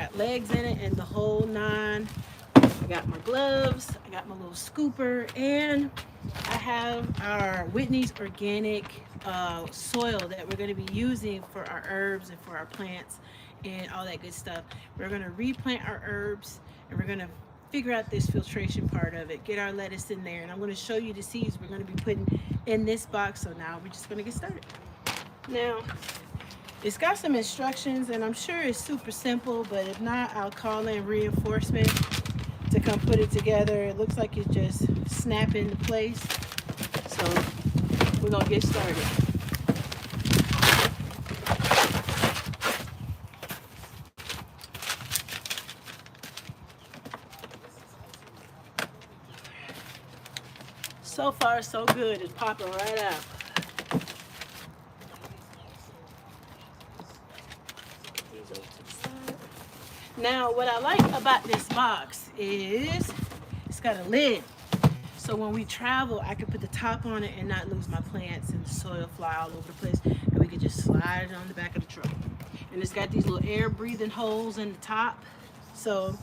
got legs in it and the whole nine. I got my gloves, I got my little scooper, and I have our Whitney's organic soil that we're going to be using for our herbs and for our plants and all that good stuff. We're going to replant our herbs and we're going to figure out this filtration part of it, get our lettuce in there, and I'm going to show you the seeds we're going to be putting in this box. So now we're just going to get started. Now, it's got some instructions, and I'm sure it's super simple, but if not, I'll call in reinforcement to come put it together. It looks like it just snap into place. So we're gonna get started. So far, so good. It's popping right out. Now, what I like about this box is it's got a lid. So when we travel, I can put the top on it and not lose my plants and the soil fly all over the place. And we can just slide it on the back of the truck. And it's got these little air breathing holes in the top. So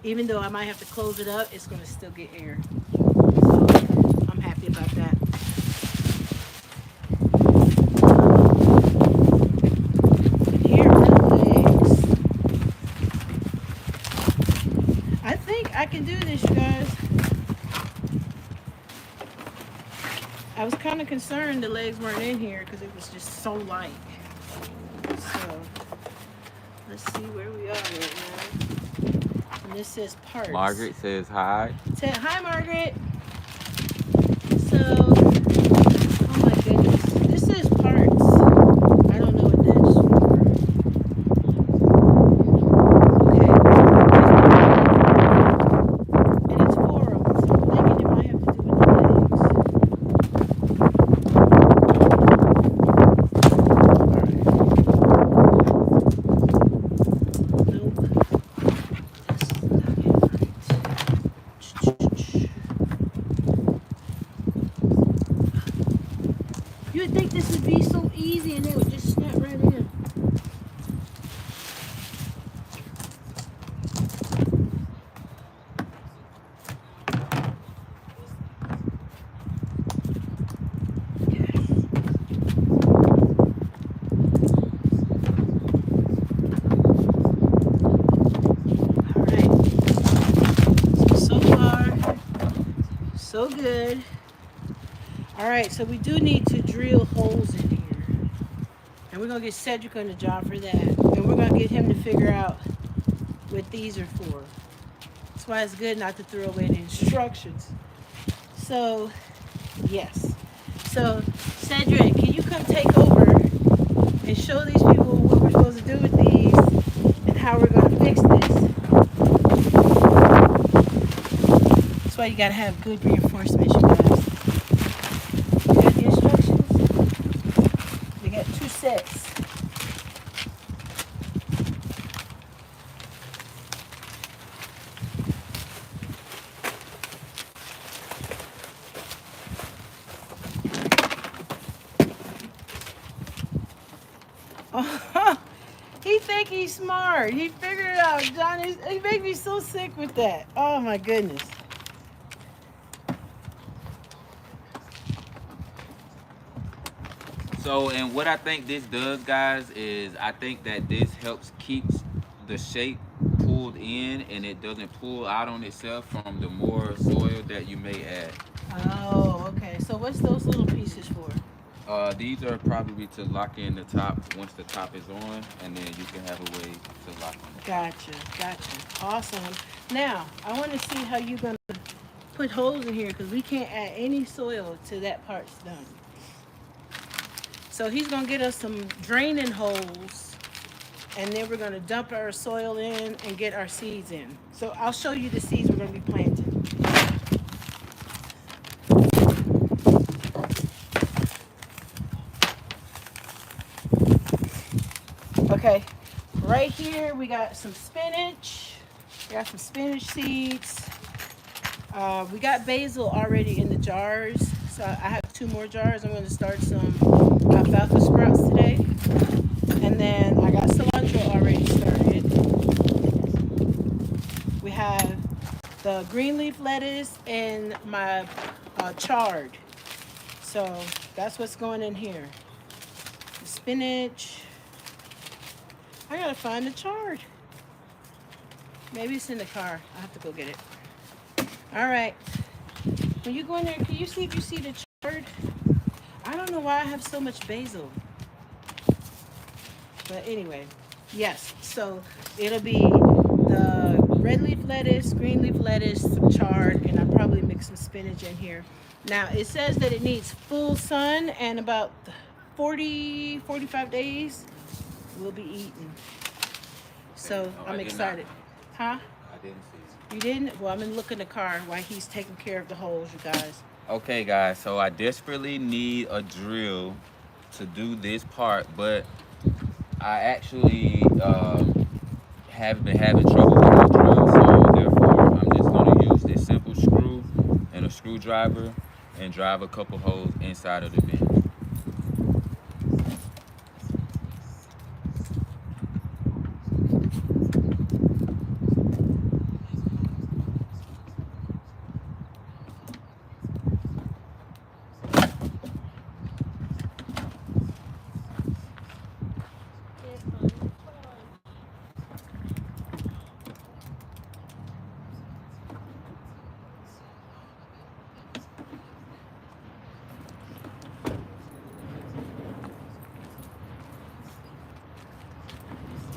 even though I might have to close it up, it's gonna still get air. So I'm happy about that. And here are the legs. I think I can do this, you guys. I was kind of concerned the legs weren't in here because it was just so light. So let's see where we are right now. And this says parts. Margaret says hi. Say hi, Margaret. So, oh my goodness, this is parts. I don't know what that's for. Okay. And it's four of them, so I'm thinking it might have to do with the legs. You would think this would be so easy and it would just snap right in. Okay. All right. So far, so good. All right, so we do need to drill holes in here. And we're going to get Cedric on the job for that. And we're going to get him to figure out what these are for. That's why it's good not to throw away the instructions. So, yes. So, Cedric, can you come take over and show these people what we're supposed to do with these and how we're going to fix this? That's why you got to have good reinforcement, you guys. The instructions. They got 2 sets. Oh, he think he's smart. He figured it out, John. He make me so sick with that. Oh my goodness. So, and what I think this does, guys, is I think that this helps keeps the shape pulled in and it doesn't pull out on itself from the more soil that you may add. Oh, okay. So what's those little pieces for? These are probably to lock in the top once the top is on, and then you can have a way to lock on it. Gotcha, gotcha. Awesome. Now, I want to see how you're going to put holes in here because we can't add any soil till that part's done. So he's going to get us some draining holes, and then we're going to dump our soil in and get our seeds in. So I'll show you the seeds we're going to be planting. Okay, right here we got some spinach. We got some spinach seeds. We got basil already in the jars, so I have 2 more jars. I'm going to start some alfalfa sprouts today, and then I got cilantro already started. the green leaf lettuce and my chard. So that's what's going in here. The spinach. I gotta find the chard. Maybe it's in the car. I have to go get it. All right. When you go in there, can you see if you see the chard? I don't know why I have so much basil. But anyway, yes. So it'll be the red leaf lettuce, green leaf lettuce, some chard, and I'll probably mix some spinach in here. Now it says that it needs full sun and about 40, 45 days we'll be eating. So Oh, I'm I did excited. Huh? I didn't see it. You didn't? Well, I'm gonna look in the car while he's taking care of the holes, you guys. Okay, guys, so I desperately need a drill to do this part, but I actually have been having trouble with the drill, so therefore I'm just going to use this simple screw and a screwdriver and drive a couple holes inside of the vent.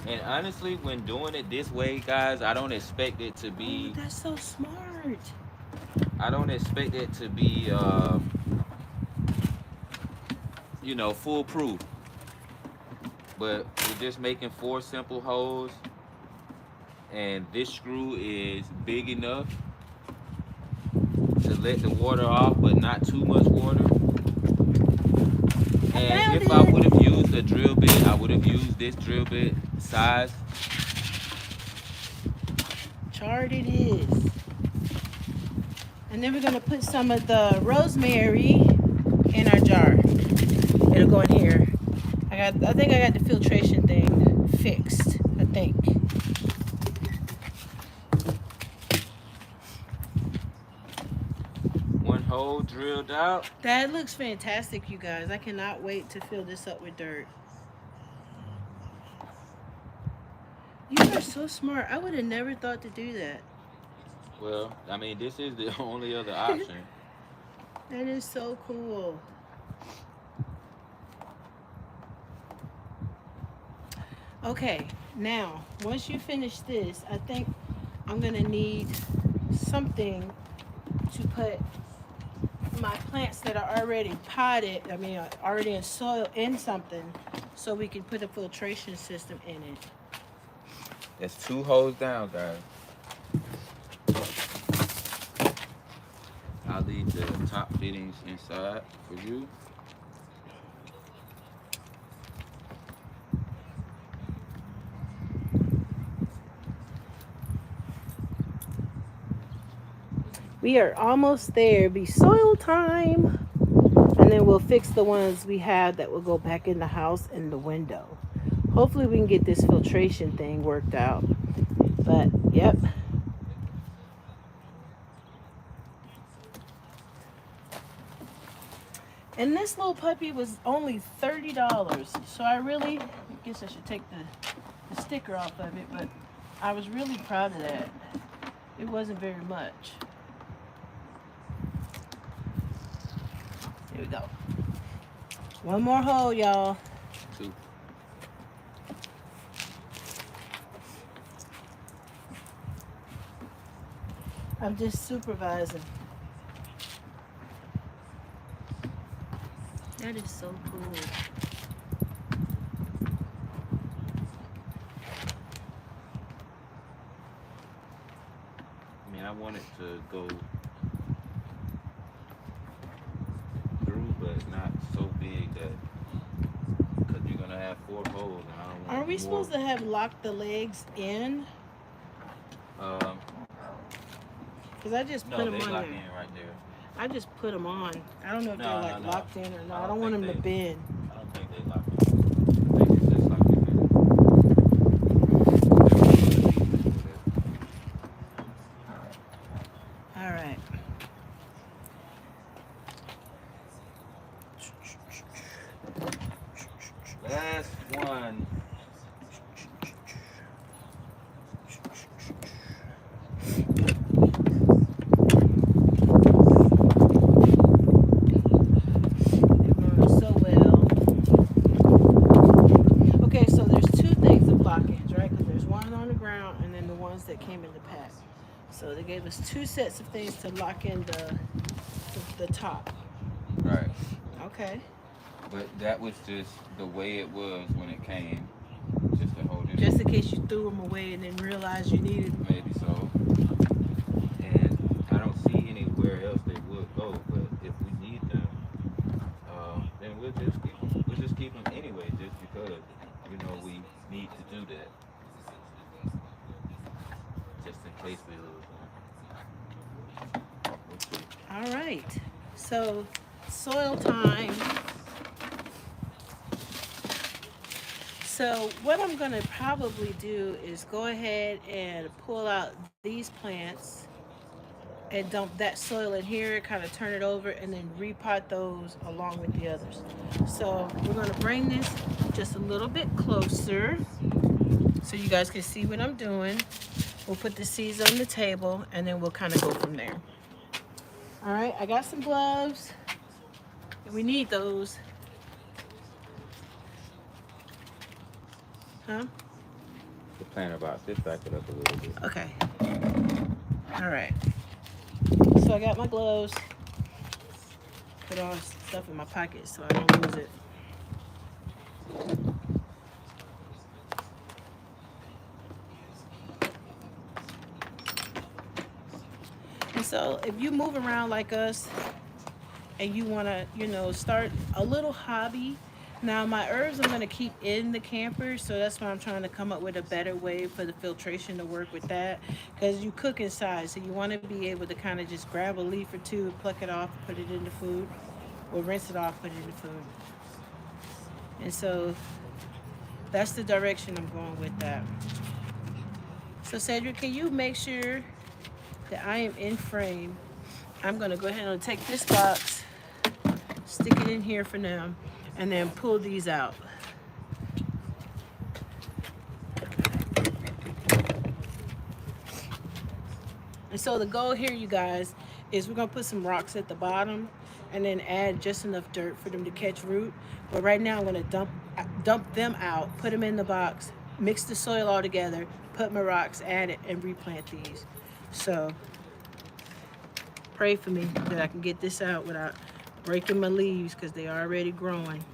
And honestly, when doing it this way, guys, I don't expect it to be. Oh, that's so smart. I don't expect it to be, you know, foolproof. But we're just making 4 simple holes, and this screw is big enough to let the water off, but not too much water. And if I would have used a drill bit, I would have used this drill bit size. Chard it is. And then we're gonna put some of the rosemary in our jar. It'll go in here. I think I got the filtration thing fixed, I think. One hole drilled out. That looks fantastic, you guys. I cannot wait to fill this up with dirt. You are so smart. I would have never thought to do that. Well, I mean, this is the only other option. That is so cool. Okay, now, once you finish this, I think I'm gonna need something to put my plants that are already potted, already in soil, in something, so we can put a filtration system in it. There's 2 holes down, guys. I'll leave the top fittings inside for you. We are almost there. It'll be soil time. And then we'll fix the ones we have that will go back in the house in the window. Hopefully we can get this filtration thing worked out. But, yep. And this little puppy was only $30. So I guess I should take the sticker off of it. But I was really proud of that. It wasn't very much. Here we go. One more hole, y'all. 2. I'm just supervising. That is so cool. I mean, I want it to go through, but not so big that, because you're gonna have 4 holes, and I don't want. Are we supposed to have locked the legs in? Because I just put No, them they on lock there. in right there. I just put them on. I don't know if No, they're like no. locked in or not. I I don't don't want them think to bend. I don't think they lock in. I think it's just like one on the ground and then the ones that came in the pack. So they gave us 2 sets of things to lock in the top. Right. Okay. But that was just the way it was when it came. Just to hold it. Just in case you threw them away and then realized you needed them. Maybe so. And I don't see anywhere else they would go. But if we need them, then we'll just keep them. We'll just keep them anyway, just because we need to do that. Just in case we lose them. We'll see. All right. So soil time. So what I'm going to probably do is go ahead and pull out these plants and dump that soil in here, kind of turn it over, and then repot those along with the others. So we're going to bring this just a little bit closer so you guys can see what I'm doing. We'll put the seeds on the table and then we'll kind of go from there. All right, I got some gloves. We need those. Huh? The plant about this, back it up a little bit. Okay. All right. So I got my gloves. Put all this stuff in my pocket so I don't lose it. And so if you move around like us and you want to, start a little hobby. Now my herbs I'm going to keep in the camper, so that's why I'm trying to come up with a better way for the filtration to work with that, because you cook inside, so you want to be able to kind of just grab a leaf or two, pluck it off, put it in the food, or rinse it off, put it in the food. And so that's the direction I'm going with that. So Cedric, can you make sure that I am in frame? I'm going to go ahead and take this box, stick it in here for now, and then pull these out. And so the goal here, you guys, is we're gonna put some rocks at the bottom and then add just enough dirt for them to catch root. But right now I'm gonna dump them out, put them in the box, mix the soil all together, put my rocks, add it, and replant these. So pray for me that I can get this out without breaking my leaves, because they are already growing.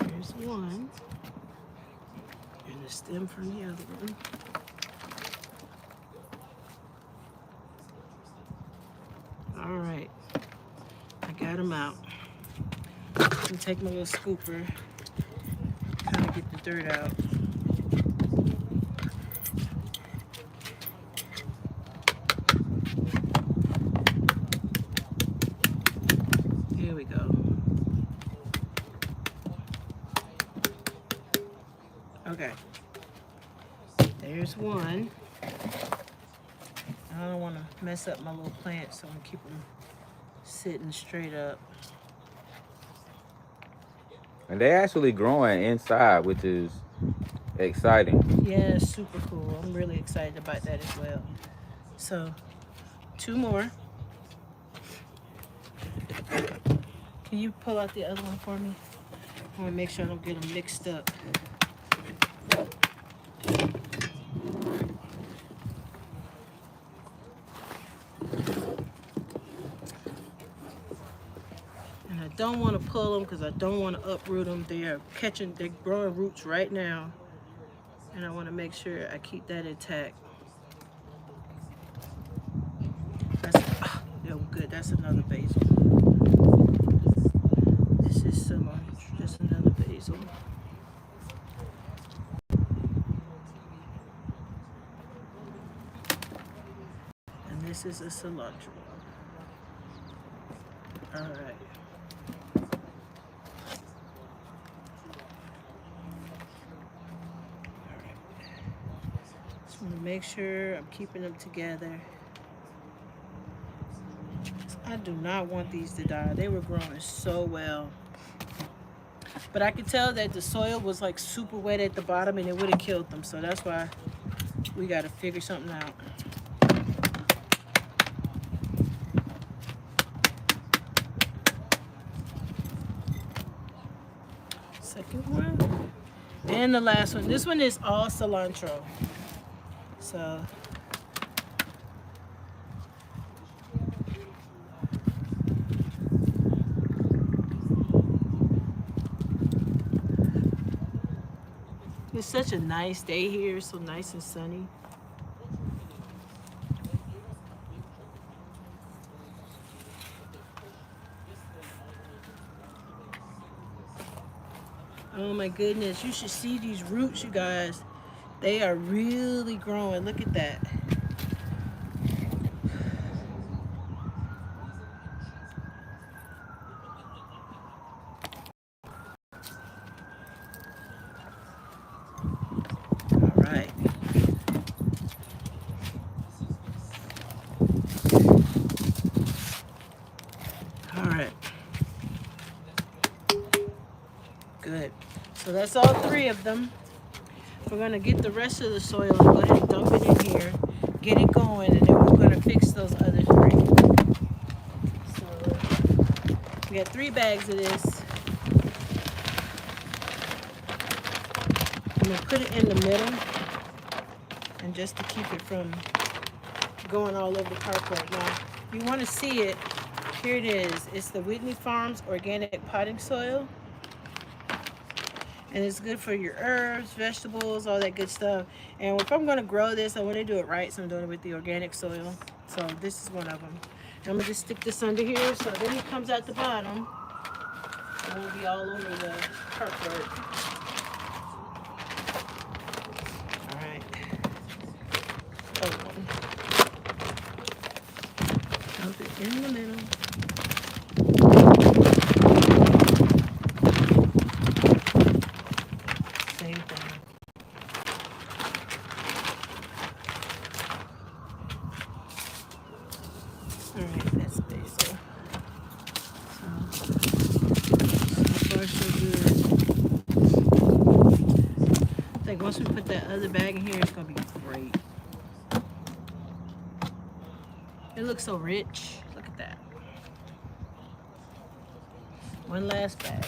Here's one, and the stem from the other one. All right, I got them out. I'm take my little scooper, kind of get the dirt out. Here we go. Okay, there's one. I don't want to mess up my little plant, so I'm gonna keep them sitting straight up. And they're actually growing inside, which is exciting. Yeah, it's super cool. I'm really excited about that as well. So, 2 more. Can you pull out the other one for me? I want to make sure I don't get them mixed up. And I don't want to pull them because I don't want to uproot them. They're growing roots right now. And I want to make sure I keep that intact. Yeah, good. That's another basil. This is just another basil. And this is a cilantro. All right. Just want to make sure I'm keeping them together. I do not want these to die. They were growing so well. But I could tell that the soil was like super wet at the bottom and it would have killed them. So that's why We got to figure something out. Second one. And the last one. This one is all cilantro. So it's such a nice day here, so nice and sunny. Oh my goodness, you should see these roots, you guys. They are really growing. Look at that. All right. All right. Good. So that's all three of them. We're going to get the rest of the soil and go ahead and dump it in here, get it going, and then we're going to fix those other three. So we got 3 bags of this. I'm going to put it in the middle, and just to keep it from going all over the carport. Now, if you want to see it, here it is. It's the Whitney Farms organic potting soil. And it's good for your herbs, vegetables, all that good stuff. And if I'm going to grow this, I want to do it right, so I'm doing it with the organic soil. So this is one of them. And I'm going to just stick this under here, so then it comes out the bottom. It won't be all over the carport. All right. Other one. Dump it in the middle. Same thing. All right, that's basil. So far so good. I think once we put that other bag in here, it's gonna be great. It looks so rich. Look at that. One last bag.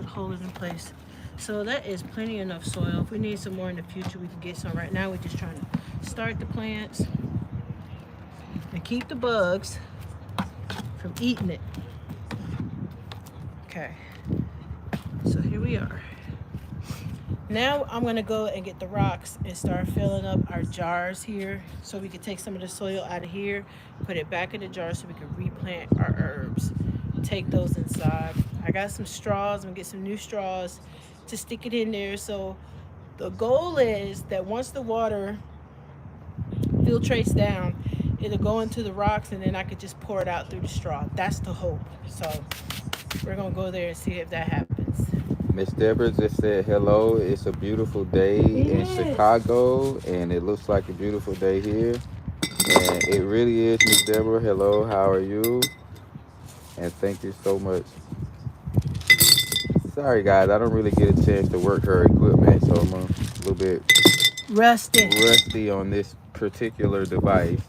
Hold it in place. So that is plenty enough soil. If we need some more in the future, we can get some. Right now we're just trying to start the plants and keep the bugs from eating it. Okay, so here we are. Now I'm gonna go and get the rocks and start filling up our jars here, so we can take some of the soil out of here, put it back in the jar so we can replant our herbs, take those inside. I got some straws. I'm gonna get some new straws to stick it in there. So the goal is that once the water filtrates down, it'll go into the rocks, and then I could just pour it out through the straw. That's the hope. So we're gonna go there and see if that happens. Miss Deborah just said hello. It's a beautiful day in Chicago, and it looks like a beautiful day here. And it really is, Miss Deborah. Hello, how are you? And thank you so much. Sorry, guys, I don't really get a chance to work her equipment, so I'm a little bit rusty on this particular device.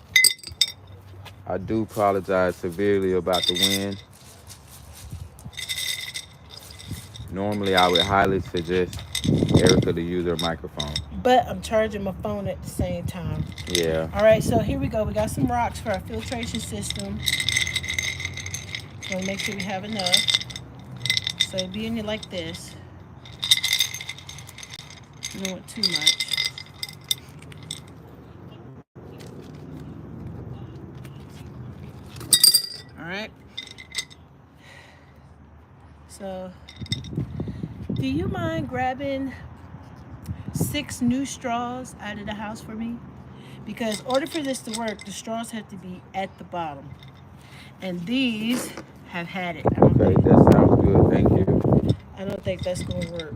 I do apologize severely about the wind. Normally, I would highly suggest Erica to use her microphone. But I'm charging my phone at the same time. Yeah. All right, so here we go. We got some rocks for our filtration system. So make sure we have enough. So it'd be in it like this. You don't want too much. All right. So, do you mind grabbing 6 new straws out of the house for me? Because in order for this to work, the straws have to be at the bottom. And these have had it. Okay, that sounds good. Thank you. I don't think that's going to work.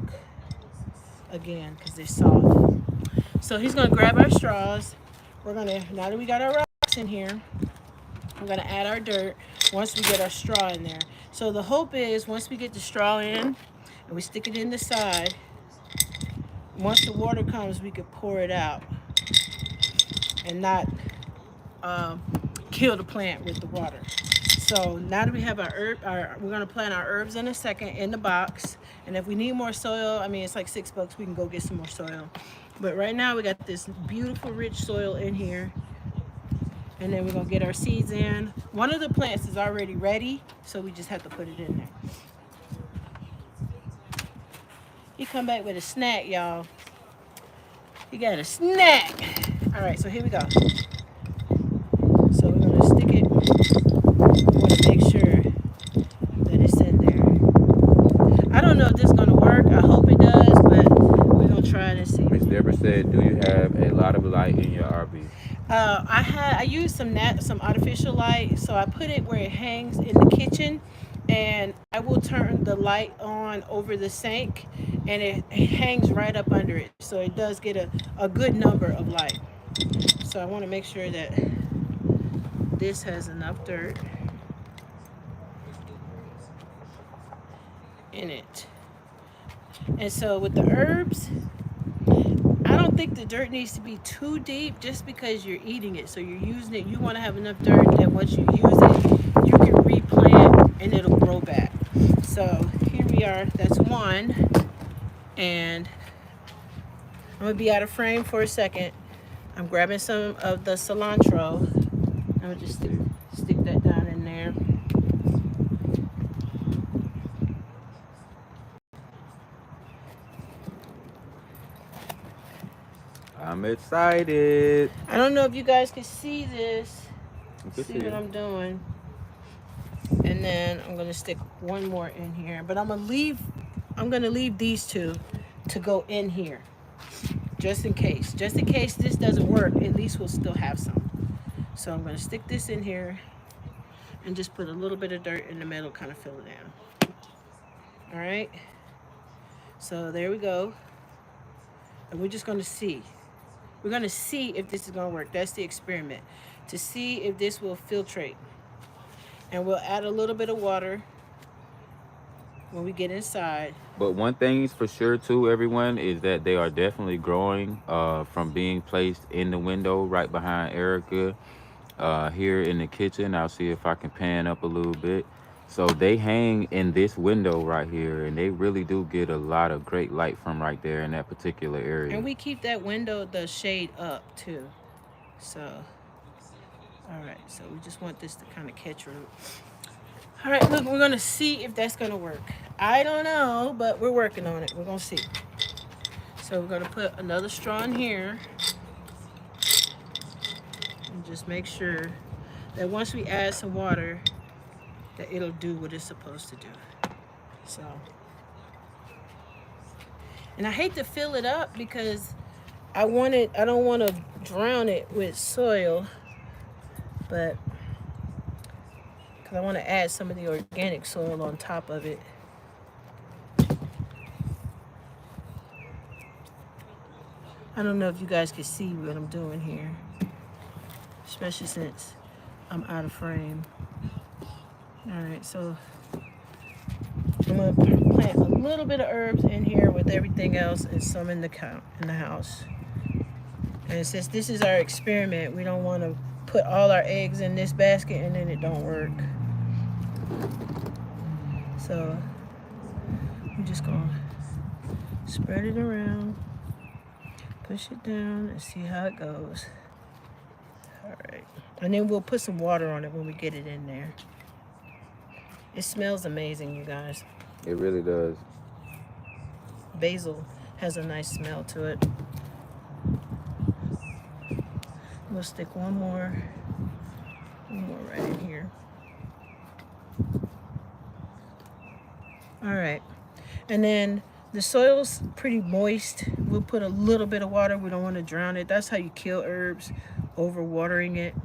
again because they're soft. So he's gonna grab our straws. We're gonna, now that we got our rocks in here, we're gonna add our dirt once we get our straw in there. So the hope is once we get the straw in and we stick it in the side, once the water comes, we could pour it out and not um, kill the plant with the water. So now that we have we're gonna plant our herbs in a second in the box. And if we need more soil, I mean, it's like $6, we can go get some more soil. But right now we got this beautiful rich soil in here. And then we're gonna get our seeds in. One of the plants is already ready, so we just have to put it in there. He come back with a snack, y'all. He got a snack. All right, so here we go. So we're gonna stick it. We want to make sure that it's in there. I don't know if this is gonna work. I hope it does, but we're gonna try it and see. Miss Deborah said, "Do you have a lot of light in your RV?" I used some artificial light, so I put it where it hangs in the kitchen, and I will turn the light on over the sink, and it hangs right up under it, so it does get a good number of light. So I want to make sure that this has enough dirt in it. And so with the herbs, I don't think the dirt needs to be too deep just because you're eating it. So you're using it. You want to have enough dirt that once you use it, you can replant and it'll grow back. So here we are. That's one. And I'm going to be out of frame for a second. I'm grabbing some of the cilantro. I'm going to just stick that down in there. I'm excited. I don't know if you guys can see this. See what it. I'm doing. And then I'm gonna stick one more in here. But I'm gonna leave these two to go in here. Just in case. Just in case this doesn't work, at least we'll still have some. So I'm gonna stick this in here and just put a little bit of dirt in the middle, kind of fill it in. Alright. So there we go. And we're just gonna see. We're going to see if this is going to work. That's the experiment. To see if this will filtrate. And we'll add a little bit of water when we get inside. But one thing is for sure, too, everyone, is that they are definitely growing from being placed in the window right behind Erica here in the kitchen. I'll see if I can pan up a little bit. So they hang in this window right here, and they really do get a lot of great light from right there in that particular area. And we keep that window, the shade up too. So, all right, so we just want this to kind of catch root. All right, look, we're gonna see if that's gonna work. I don't know, but we're working on it. We're gonna see. So we're gonna put another straw in here. And just make sure that once we add some water, that it'll do what it's supposed to do. So, and I hate to fill it up because I don't want to drown it with soil, but because I want to add some of the organic soil on top of it. I don't know if you guys can see what I'm doing here, especially since I'm out of frame. All right, so I'm gonna plant a little bit of herbs in here with everything else and some in the house. And since this is our experiment, we don't want to put all our eggs in this basket and then it don't work. So we're just gonna spread it around, push it down, and see how it goes. All right, and then we'll put some water on it when we get it in there. It smells amazing, you guys. It really does. Basil has a nice smell to it. We'll stick one more right in here. All right, and then the soil's pretty moist. We'll put a little bit of water. We don't want to drown it. That's how you kill herbs, over watering it.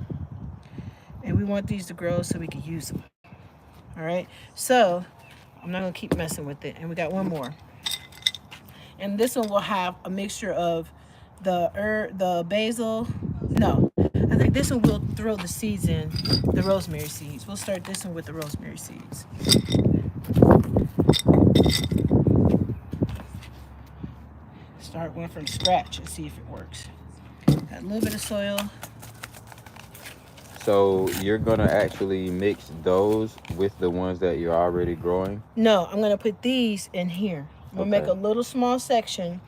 And we want these to grow so we can use them. All right, so I'm not gonna keep messing with it. And we got one more. And this one will have a mixture of the basil. No, I think this one will throw the seeds in, the rosemary seeds. We'll start this one with the rosemary seeds. Start one from scratch and see if it works. Got a little bit of soil. So you're gonna actually mix those with the ones that you're already growing? No, I'm gonna put these in here. We'll make a little small section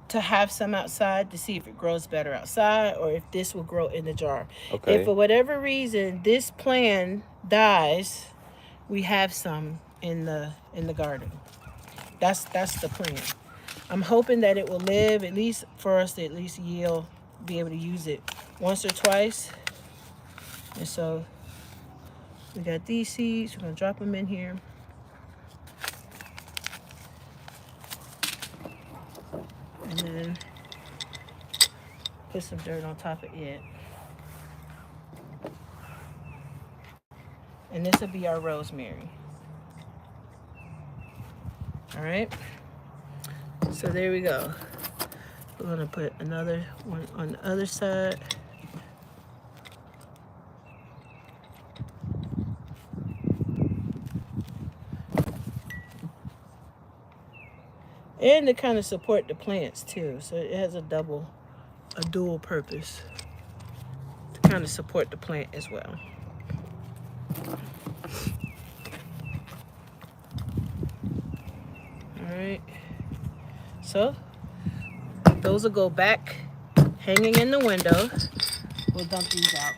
to have some outside to see if it grows better outside or if this will grow in the jar. Okay. If for whatever reason this plan dies, we have some in the garden. That's the plan. I'm hoping that it will live at least for us to at least yield, be able to use it once or twice. And so we got these seeds. We're gonna drop them in here. And then put some dirt on top of it. And this will be our rosemary. All right. So there we go. We're gonna put another one on the other side. And to kind of support the plants too. So it has a dual purpose to kind of support the plant as well. All right. So those will go back hanging in the window. We'll dump these out.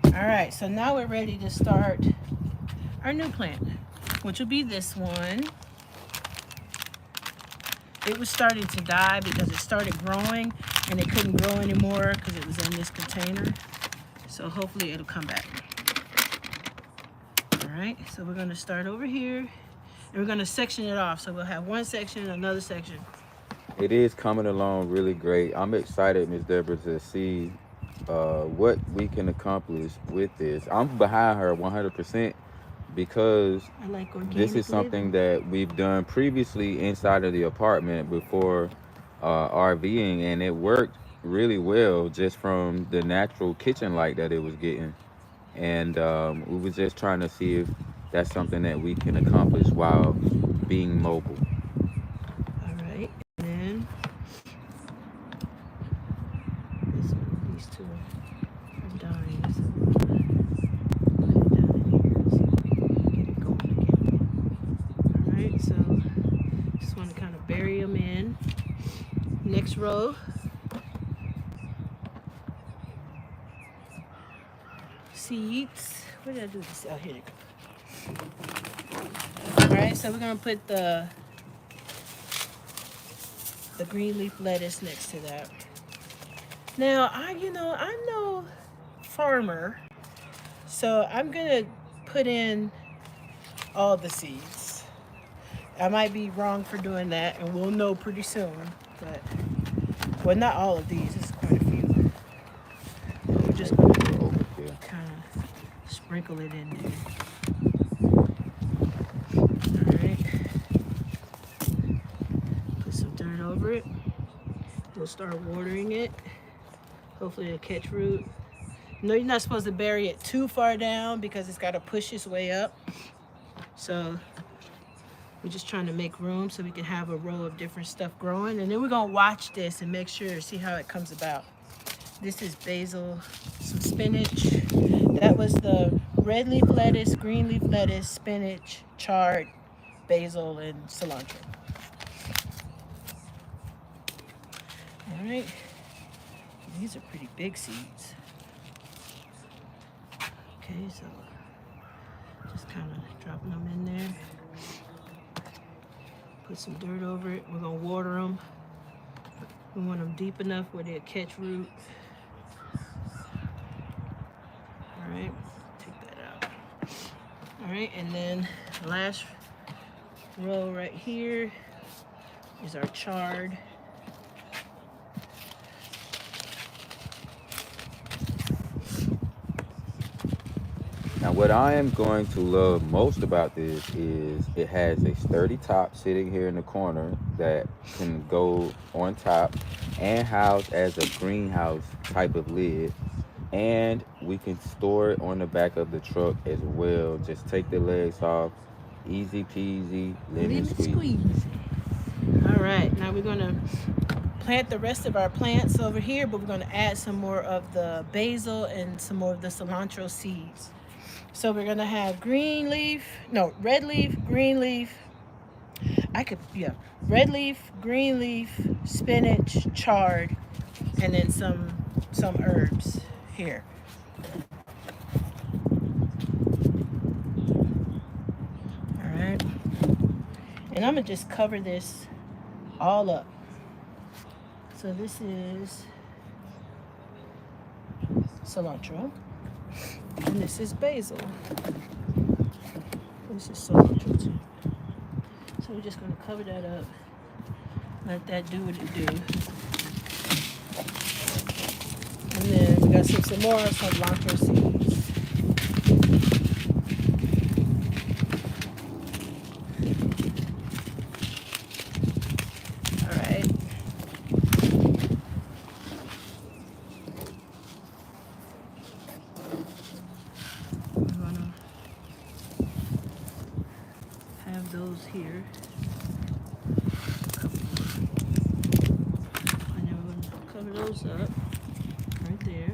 All right, so now we're ready to start our new plant, which will be this one. It was starting to die because it started growing and it couldn't grow anymore because it was in this container. So hopefully it'll come back. All right, so we're gonna start over here and we're gonna section it off. So we'll have one section, another section. It is coming along really great. I'm excited, Ms. Deborah, to see what we can accomplish with this. I'm behind her 100%. Because I like organic this is something that we've done previously inside of the apartment before RVing, and it worked really well just from the natural kitchen light that it was getting. And we were just trying to see if that's something that we can accomplish while being mobile. All right, and then this one, these two are dying. So so just want to kind of bury them in. Next row. Seeds. Where did I do this? Oh, here they go. All right, so we're gonna put the green leaf lettuce next to that. Now I'm no farmer, so I'm gonna put in all the seeds. I might be wrong for doing that, and we'll know pretty soon. But, well, not all of these. It's quite a few. But we're just going to kind of sprinkle it in there. All right. Put some dirt over it. We'll start watering it. Hopefully it'll catch root. No, you're not supposed to bury it too far down because it's got to push its way up. So we're just trying to make room so we can have a row of different stuff growing. And then we're gonna watch this and make sure, see how it comes about. This is basil, some spinach. That was the red leaf lettuce, green leaf lettuce, spinach, chard, basil, and cilantro. All right, these are pretty big seeds. Okay, so just kind of dropping them in there. Put some dirt over it. We're gonna water them. We want them deep enough where they'll catch root. All right, take that out. All right, and then the last row right here is our chard. Now, what I am going to love most about this is it has a sturdy top sitting here in the corner that can go on top and house as a greenhouse type of lid. And we can store it on the back of the truck as well. Just take the legs off. Easy peasy, lemon Lemon squeezy. squeeze. All right, now we're gonna plant the rest of our plants over here, but we're gonna add some more of the basil and some more of the cilantro seeds. So we're gonna have green leaf, no, red leaf, green leaf. Yeah, red leaf, green leaf, spinach, chard, and then some herbs here. All right, and I'm gonna just cover this all up. So this is cilantro, and this is basil. This is cilantro too. So we're just gonna cover that up, let that do what it do. And then we got some more cilantro seeds. All right. I'm gonna have those here. And then we're gonna cover those up right there.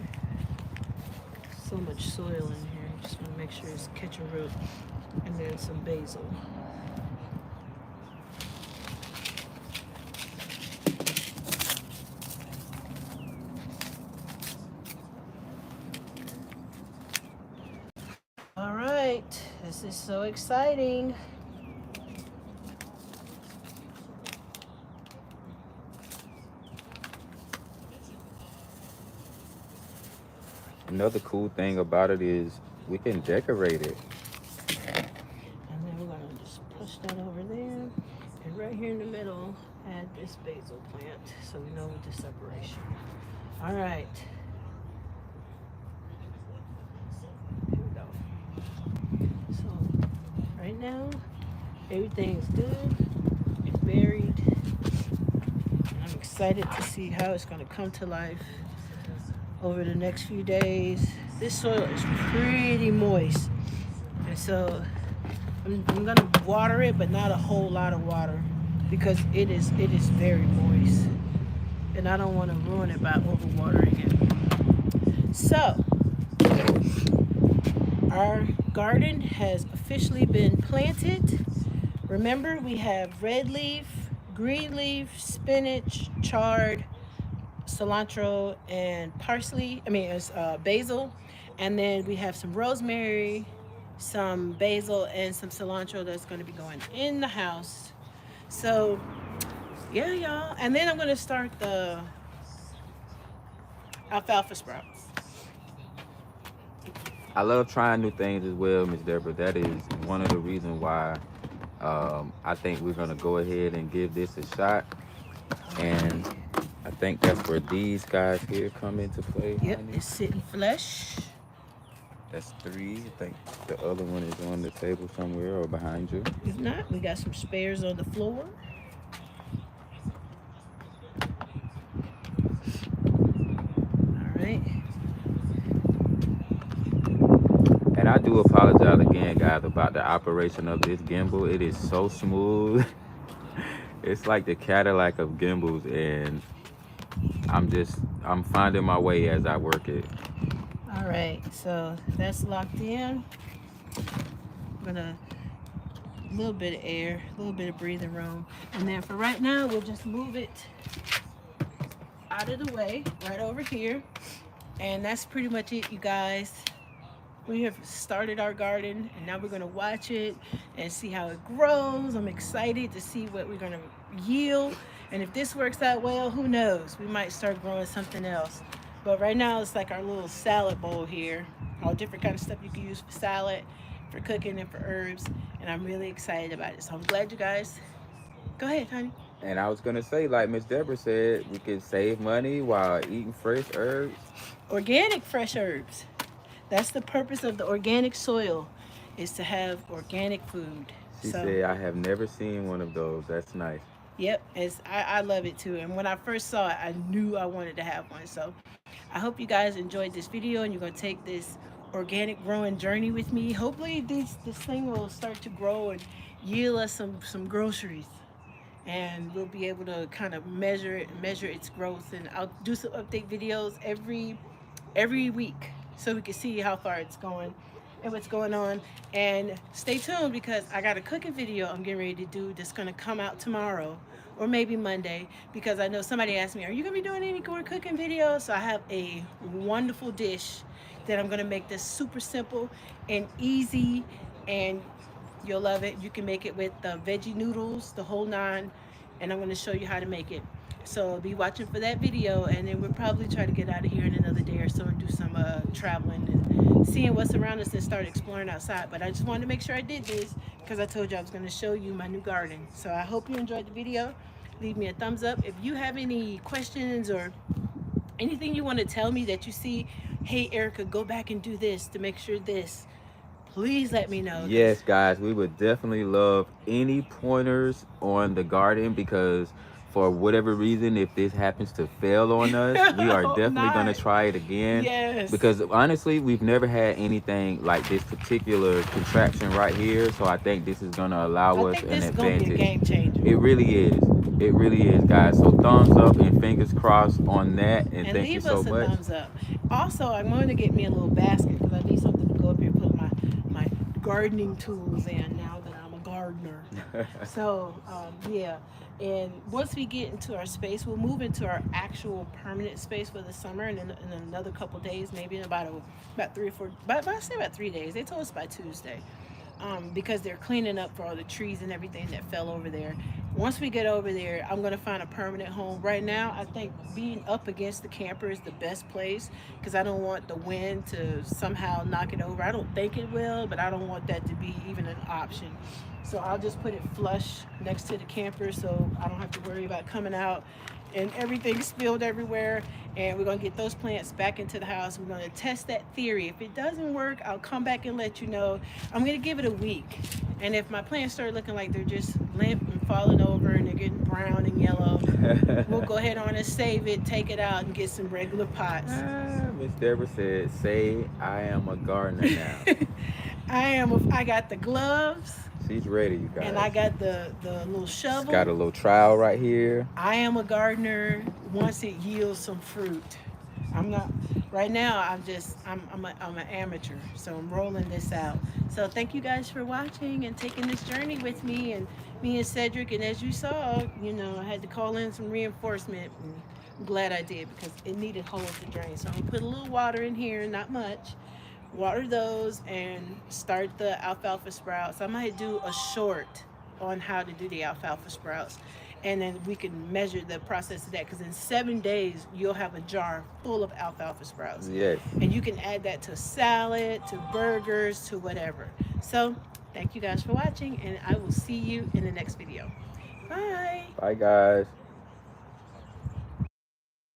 So much soil in here. Just want to make sure it's catching root. And then some basil. All right, this is so exciting. Another cool thing about it is we can decorate it. And then we're gonna just push that over there. And right here in the middle, add this basil plant so we know with the separation. All right. Here we go. So right now, everything's good and buried. And I'm excited to see how it's gonna come to life over the next few days. This soil is pretty moist, and so I'm gonna water it, but not a whole lot of water because it is very moist, and I don't want to ruin it by overwatering it. So our garden has officially been planted. Remember, we have red leaf, green leaf, spinach, chard, cilantro, and parsley. It's basil, and then we have some rosemary, some basil, and some cilantro that's going to be going in the house. So, yeah, y'all. And then I'm going to start the alfalfa sprouts. I love trying new things as well, Miss Deborah. That is one of the reasons why I think we're gonna go ahead and give this a shot. And I think that's where these guys here come into play. Yep, honey. it's sitting flush. That's 3. I think the other one is on the table somewhere or behind you. If not, we got some spares on the floor. All right. And I do apologize again, guys, about the operation of this gimbal. It is so smooth. It's like the Cadillac of gimbals, and I'm finding my way as I work it. All right, so that's locked in. I'm gonna a little bit of air, a little bit of breathing room, and then for right now, we'll just move it out of the way, right over here, and that's pretty much it, you guys. We have started our garden, and now we're gonna watch it and see how it grows. I'm excited to see what we're gonna yield, and if this works out well, who knows? We might start growing something else. But right now, it's like our little salad bowl here. All different kind of stuff you can use for salad, for cooking, and for herbs. And I'm really excited about it. So I'm glad you guys. Go ahead, honey. And I was gonna say, like Miss Deborah said, we can save money while eating fresh herbs. Organic fresh herbs. That's the purpose of the organic soil, is to have organic food. She said, I have never seen one of those. That's nice. Yep, I love it too. And when I first saw it, I knew I wanted to have one. So I hope you guys enjoyed this video and you're gonna take this organic growing journey with me. Hopefully this thing will start to grow and yield us some groceries. And we'll be able to kind of measure its growth. And I'll do some update videos every week so we can see how far it's going and what's going on. And stay tuned because I got a cooking video I'm getting ready to do that's going to come out tomorrow or maybe Monday, because I know somebody asked me, are you going to be doing any more cooking videos? So I have a wonderful dish that I'm going to make this super simple and easy, and you'll love it. You can make it with the veggie noodles, the whole nine, and I'm going to show you how to make it. So be watching for that video, and then we'll probably try to get out of here in another day or so and do some traveling and seeing what's around us and start exploring outside. But I just wanted to make sure I did this because I told you I was going to show you my new garden. So I hope you enjoyed the video. Leave me a thumbs up. If you have any questions or anything you want to tell me that you see, hey Erica, go back and do this to make sure this, please let me know. Yes, guys, we would definitely love any pointers on the garden, because for whatever reason, if this happens to fail on us, we are definitely going to try it again. Yes. Because honestly, we've never had anything like this particular contraption right here. So I think this is going to allow us an advantage. Gonna be a game changer. It really is. It really is, guys. So thumbs up and fingers crossed on that. And thank you so much. Leave us a thumbs up. Also, I'm going to get me a little basket because I need something to go up here and put my gardening tools in now that I'm a gardener. So, yeah. And once we get into our space, we'll move into our actual permanent space for the summer. And in another couple days, maybe in about 3 or 4, I say about 3 days. They told us by Tuesday. Because they're cleaning up for all the trees and everything that fell over there. Once we get over there, I'm going to find a permanent home. Right now, I think being up against the camper is the best place because I don't want the wind to somehow knock it over. I don't think it will, but I don't want that to be even an option. So I'll just put it flush next to the camper so I don't have to worry about coming out and everything spilled everywhere. And we're going to get those plants back into the house. We're going to test that theory. If it doesn't work, I'll come back and let you know. I'm going to give it a week. And if my plants start looking like they're just limp and falling over and they're getting brown and yellow, we'll go ahead on and save it, take it out, and get some regular pots. Miss Deborah said, say I am a gardener now. I got the gloves. She's ready, you guys. And I got the little shovel. She's got a little trowel right here. I am a gardener once it yields some fruit. I'm not, right now, I'm an amateur, so I'm rolling this out. So thank you guys for watching and taking this journey with me and Cedric. And as you saw, I had to call in some reinforcement. And I'm glad I did because it needed holes to drain. So I'm gonna put a little water in here, not much. Water those and start the alfalfa sprouts. I might do a short on how to do the alfalfa sprouts, and then we can measure the process of that, because in 7 days you'll have a jar full of alfalfa sprouts. Yes. And you can add that to salad, to burgers, to whatever. So thank you guys for watching, and I will see you in the next video. Bye. Bye, guys.